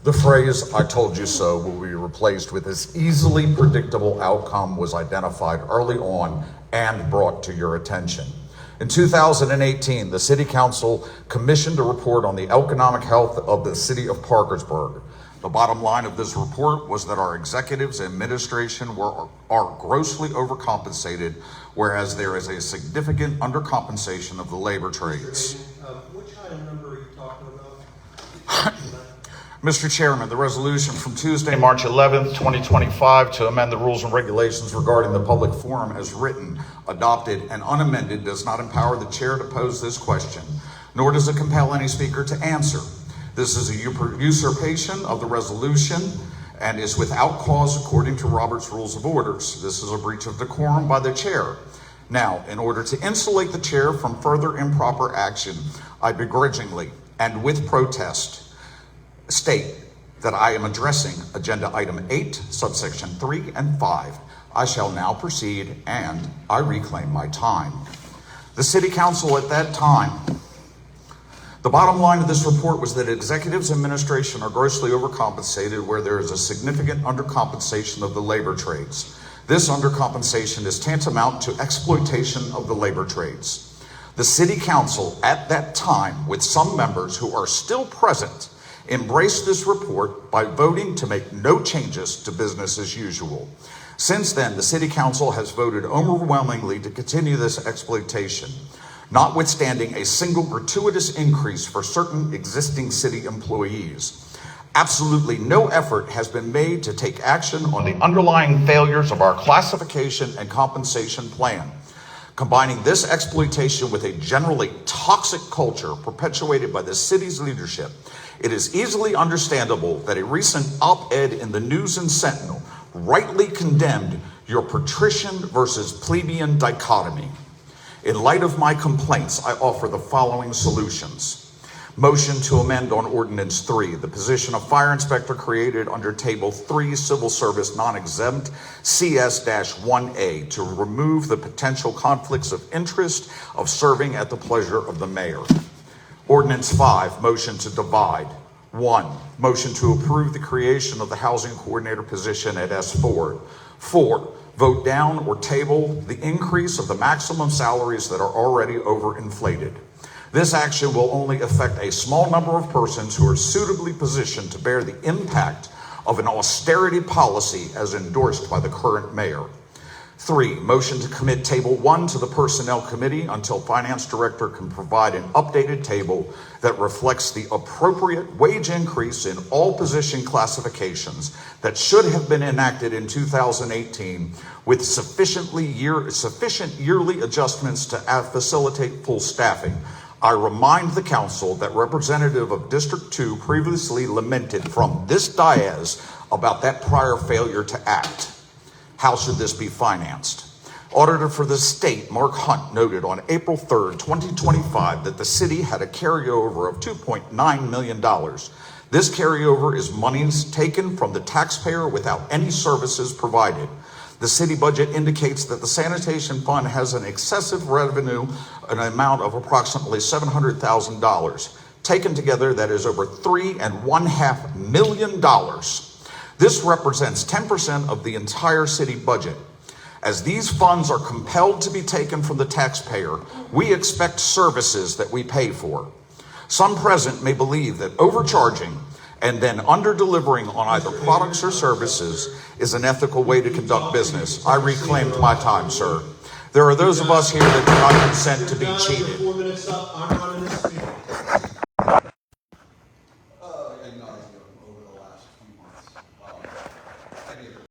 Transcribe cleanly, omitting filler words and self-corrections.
The phrase, "I told you so," will be replaced with "this easily predictable outcome was identified early on and brought to your attention." In 2018, the City Council commissioned a report on the economic health of the city of Parkersburg. The bottom line of this report was that our executives and administration are grossly overcompensated, whereas there is a significant undercompensation of the labor trades. Which item number are you talking about? Mr. Chairman, the resolution from Tuesday, March 11th, 2025, to amend the rules and regulations regarding the public forum as written, adopted, and unamended does not empower the chair to pose this question, nor does it compel any speaker to answer. This is a usurpation of the resolution and is without cause according to Robert's Rules of Orders. This is a breach of decorum by the chair. Now, in order to insulate the chair from further improper action, I begrudgingly and with protest state that I am addressing Agenda Item 8, subsection 3 and 5. I shall now proceed and I reclaim my time. The City Council at that time, the bottom line of this report was that executives and administration are grossly overcompensated where there is a significant undercompensation of the labor trades. This undercompensation is tantamount to exploitation of the labor trades. The City Council at that time, with some members who are still present, embraced this report by voting to make no changes to business as usual. Since then, the City Council has voted overwhelmingly to continue this exploitation, notwithstanding a single gratuitous increase for certain existing city employees. Absolutely no effort has been made to take action on the underlying failures of our classification and compensation plan. Combining this exploitation with a generally toxic culture perpetuated by the city's leadership, it is easily understandable that a recent op-ed in the News and Sentinel rightly condemned your patrician versus plebeian dichotomy. In light of my complaints, I offer the following solutions. Motion to amend on Ordinance 3, the position of fire inspector created under Table 3, Civil Service Non-Exempt CS-1A, to remove the potential conflicts of interest of serving at the pleasure of the mayor. Ordinance 5, motion to divide. 1, motion to approve the creation of the housing coordinator position at S4. 4, vote down or table the increase of the maximum salaries that are already overinflated. This action will only affect a small number of persons who are suitably positioned to bear the impact of an austerity policy as endorsed by the current mayor. 3, motion to commit Table 1 to the Personnel Committee until Finance Director can provide an updated table that reflects the appropriate wage increase in all position classifications that should have been enacted in 2018 with sufficient yearly adjustments to facilitate full staffing. I remind the council that Representative of District 2 previously lamented from this dais about that prior failure to act. How should this be financed? Auditor for the state, Mark Hunt, noted on April 3rd, 2025, that the city had a carryover of $2.9 million. This carryover is monies taken from the taxpayer without any services provided. The city budget indicates that the sanitation fund has an excessive revenue, an amount of approximately $700,000. Taken together, that is over $3.5 million. This represents 10% of the entire city budget. As these funds are compelled to be taken from the taxpayer, we expect services that we pay for. Some present may believe that overcharging and then under-delivering on either products or services is an ethical way to conduct business. I reclaimed my time, sir. There are those of us here that do not consent to be cheated. 4 minutes up. I'm running this.